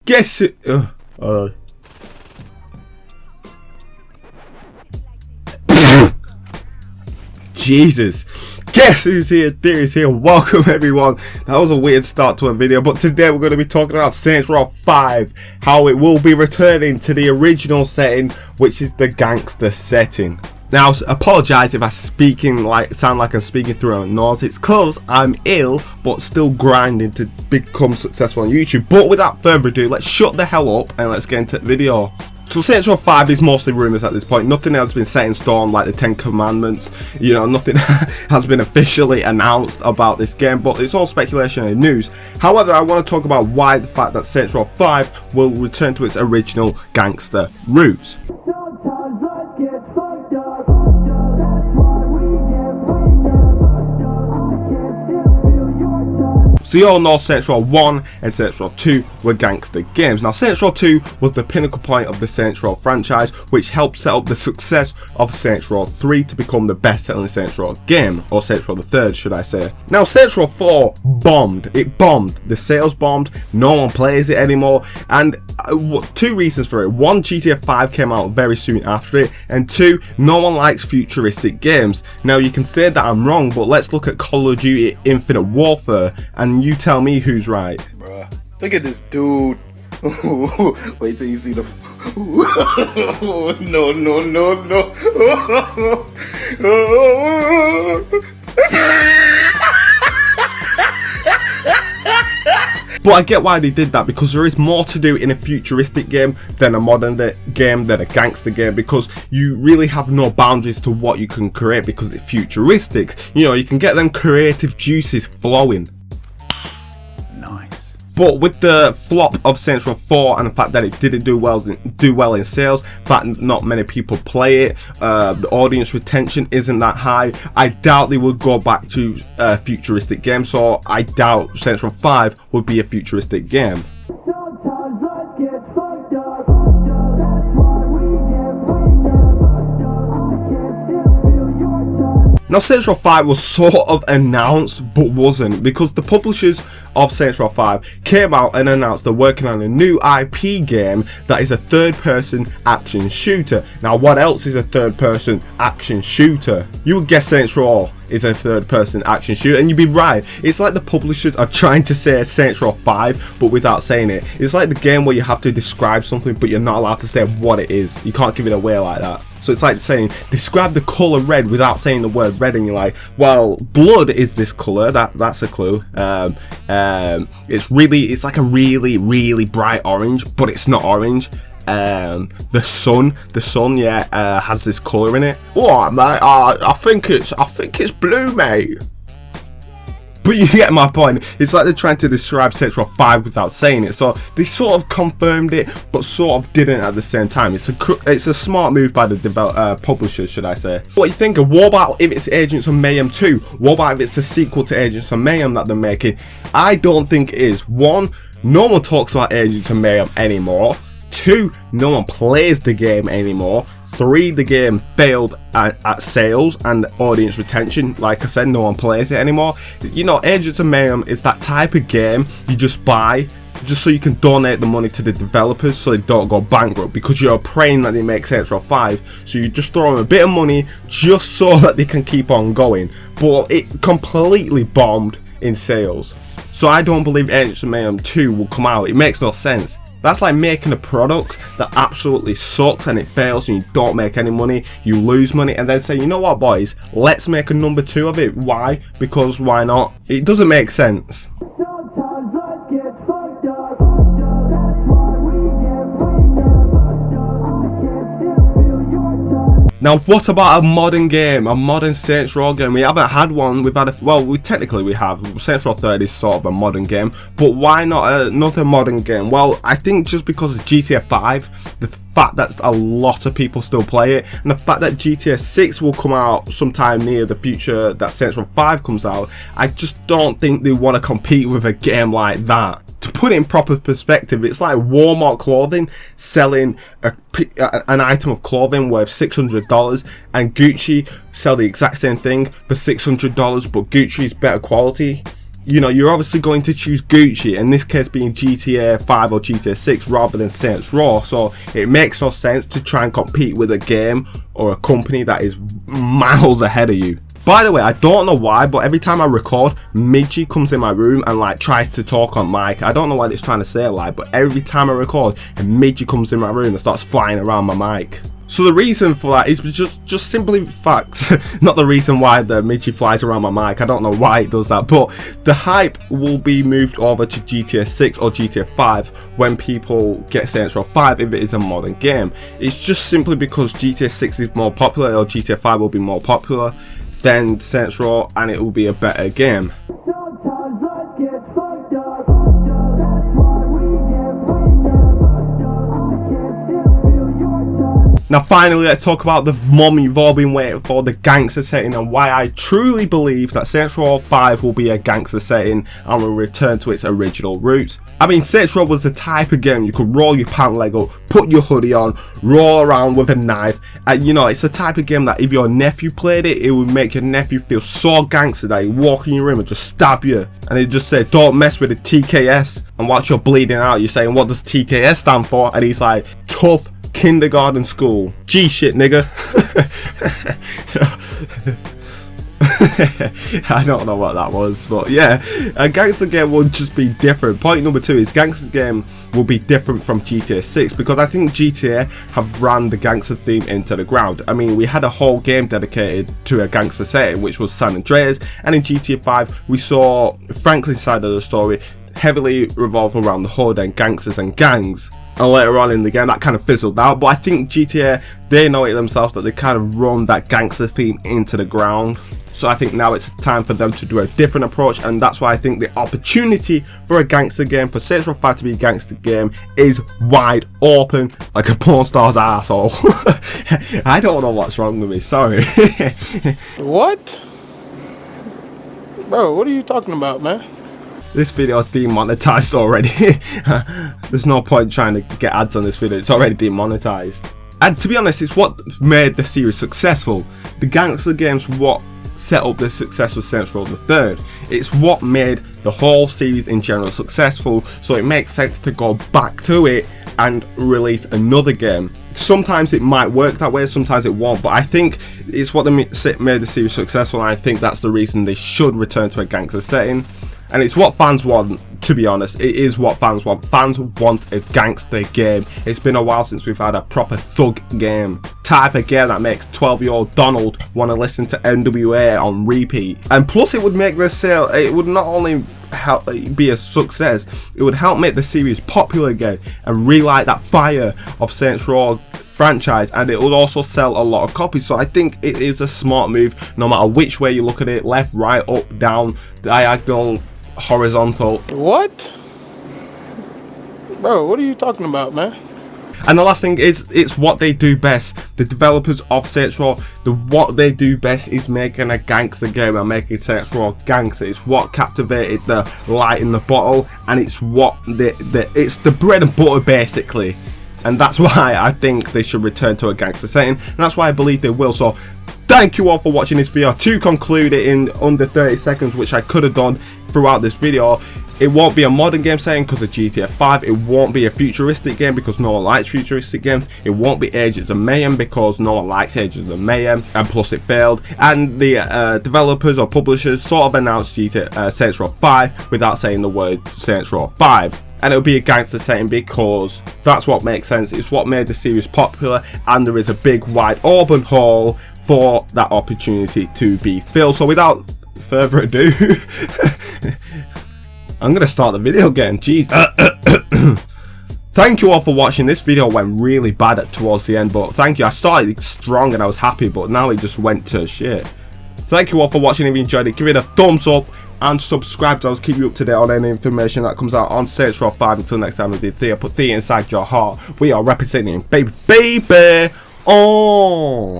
Guess it. Jesus. Guess who's here? THEAR is here. Welcome everyone. That was a weird start to a video, but today we're going to be talking about Saints Row 5, how it will be returning to the original setting, which is the gangster setting. Now, apologise if I sound like I'm speaking through a nose. It's cause I'm ill, but still grinding to become successful on YouTube. But without further ado, let's shut the hell up and let's get into the video. So Saints Row 5 is mostly rumours at this point. Nothing else has been set in stone like the 10 Commandments. You know, nothing has been officially announced about this game, but it's all speculation and news. However, I want to talk about why the fact that Saints Row 5 will return to its original gangster roots. So you all know Saints Row 1 and Saints Row 2 were gangster games. Now Saints Row 2 was the pinnacle point of the Saints Row franchise, which helped set up the success of Saints Row 3 to become the best selling Saints Row game, or Saints Row the 3rd should I say. Now Saints Row 4 bombed, it bombed, the sales bombed, no one plays it anymore, and two reasons for it. One, GTA 5 came out very soon after it, and two, no one likes futuristic games. Now you can say that I'm wrong, but let's look at Call of Duty Infinite Warfare and you tell me who's right. Bruh, look at this dude. Wait till you see the no. But I get why they did that, because there is more to do in a futuristic game than a modern game, than a gangster game, because you really have no boundaries to what you can create because it's futuristic. You know, you can get them creative juices flowing. But with the flop of Saints Row 4 and the fact that it didn't do well in sales, the fact that not many people play it, the audience retention isn't that high, I doubt they will go back to a futuristic game. So I doubt Saints Row 5 will be a futuristic game. Now Saints Row 5 was sort of announced but wasn't, because the publishers of Saints Row 5 came out and announced they're working on a new IP game that is a third-person action shooter. Now what else is a third-person action shooter? You would guess Saints Row is a third-person action shooter, and you'd be right. It's like the publishers are trying to say Saints Row 5 but without saying it. It's like the game where you have to describe something but you're not allowed to say what it is. You can't give it away like that. So it's like saying, describe the colour red without saying the word red, and you're like, well, blood is this colour, that's a clue. It's like a really bright orange, but it's not orange. The sun, yeah, has this colour in it. Oh mate, I think it's blue, mate. But you get my point. It's like they're trying to describe Saints Row 5 without saying it. So they sort of confirmed it, but sort of didn't at the same time. It's a smart move by the publishers, should I say. What you think of? What about if it's Agents of Mayhem 2? What about if it's a sequel to Agents of Mayhem that they're making? I don't think it is. One, no one talks about Agents of Mayhem anymore. Two, no one plays the game anymore. Three, the game failed at sales and audience retention. Like I said, no one plays it anymore. You know, Agents of Mayhem is that type of game you just buy just so you can donate the money to the developers so they don't go bankrupt, because you're praying that they make Saints Row 5. So you just throw them a bit of money just so that they can keep on going. But it completely bombed in sales. So I don't believe Agents of Mayhem 2 will come out. It makes no sense. That's like making a product that absolutely sucks and it fails and you don't make any money, you lose money, and then say, you know what boys, let's make a number 2 of it. Why? Because why not? It doesn't make sense. Now what about a modern game, a modern Saints Row game? We haven't had one. We've had technically we have. Saints Row 3 is sort of a modern game, but why not another modern game? Well, I think just because of GTA 5, the fact that a lot of people still play it, and the fact that GTA 6 will come out sometime near the future that Saints Row 5 comes out, I just don't think they want to compete with a game like that. To put it in proper perspective, it's like Walmart clothing selling an item of clothing worth $600 and Gucci sell the exact same thing for $600, but Gucci's better quality. you know, you're obviously going to choose Gucci, in this case being GTA 5 or GTA 6 rather than Saints Row, so it makes no sense to try and compete with a game or a company that is miles ahead of you. By the way, I don't know why, but every time I record, Midgie comes in my room and like tries to talk on mic. I don't know what it's trying to say like, but every time I record, Midgie comes in my room and starts flying around my mic. So the reason for that is just simply fact, not the reason why the Midgie flies around my mic. I don't know why it does that, but the hype will be moved over to GTA 6 or GTA 5 when people get Saints Row 5 if it is a modern game. It's just simply because GTA 6 is more popular or GTA 5 will be more popular than Saints Row and it will be a better game. Now finally, let's talk about the moment you've all been waiting for, the gangster setting, and why I truly believe that Saints Row 5 will be a gangster setting and will return to its original roots. I mean, Saints Row was the type of game you could roll your pant leg up, put your hoodie on, roll around with a knife, and you know, it's the type of game that if your nephew played it, it would make your nephew feel so gangster that he'd walk in your room and just stab you, and he'd just say, don't mess with the TKS, and whilst you're bleeding out, you're saying, what does TKS stand for? And he's like, tough kindergarten school. G shit, nigga. I don't know what that was, but yeah, a gangster game will just be different. Point number 2 is gangster game will be different from GTA 6 because I think GTA have ran the gangster theme into the ground. I mean, we had a whole game dedicated to a gangster setting, which was San Andreas, and in GTA 5 we saw Franklin's side of the story heavily revolve around the hood and gangsters and gangs. And later on in the game that kind of fizzled out, but I think GTA, they know it themselves that they kind of run that gangster theme into the ground. So I think now it's time for them to do a different approach, and that's why I think the opportunity for a gangster game, for Saints Row 5 to be a gangster game, is wide open like a porn star's asshole. I don't know what's wrong with me, sorry. What? Bro, what are you talking about, man? This video is demonetized already. There's no point trying to get ads on this video, it's already demonetized. And to be honest, it's what made the series successful. The gangster games what set up the success of Saints Row the Third. It's what made the whole series in general successful, so it makes sense to go back to it and release another game. Sometimes it might work that way, sometimes it won't, but I think it's what made the series successful, and I think that's the reason they should return to a gangster setting. And it's what fans want, to be honest. It is what fans want. Fans want a gangster game. It's been a while since we've had a proper thug game. Type of game that makes 12-year-old Donald want to listen to NWA on repeat. And plus it would make the sale, it would not only help be a success, it would help make the series popular again and relight that fire of Saints Row franchise, and it would also sell a lot of copies. So I think it is a smart move no matter which way you look at it, left, right, up, down, diagonal, horizontal. What? Bro, what are you talking about, man? And the last thing is, it's what they do best. The developers of Saints Row, what they do best is making a gangster game and making Saints Row gangster. It's what captivated the light in the bottle, and it's what it's the bread and butter basically. And that's why I think they should return to a gangster setting, and that's why I believe they will. So thank you all for watching this video. To conclude it in under 30 seconds, which I could have done throughout this video, it won't be a modern game setting because of GTA 5. It won't be a futuristic game because no one likes futuristic games. It won't be Agents of Mayhem because no one likes Agents of Mayhem, and plus it failed. And the developers or publishers sort of announced Saints Row 5 without saying the word Saints Row 5. And it'll be a gangster setting because that's what makes sense. It's what made the series popular, and there is a big wide open hole for that opportunity to be filled. So without further ado, I'm gonna start the video again. Jeez. Thank you all for watching. This video went really bad towards the end, but thank you. I started strong and I was happy, but now it just went to shit. Thank you all for watching. If you enjoyed it, give it a thumbs up and subscribe. I'll keep you up to date on any information that comes out on Saints Row 5. Until next time, with THEAR, put THEAR inside your heart. We are representing baby. Oh.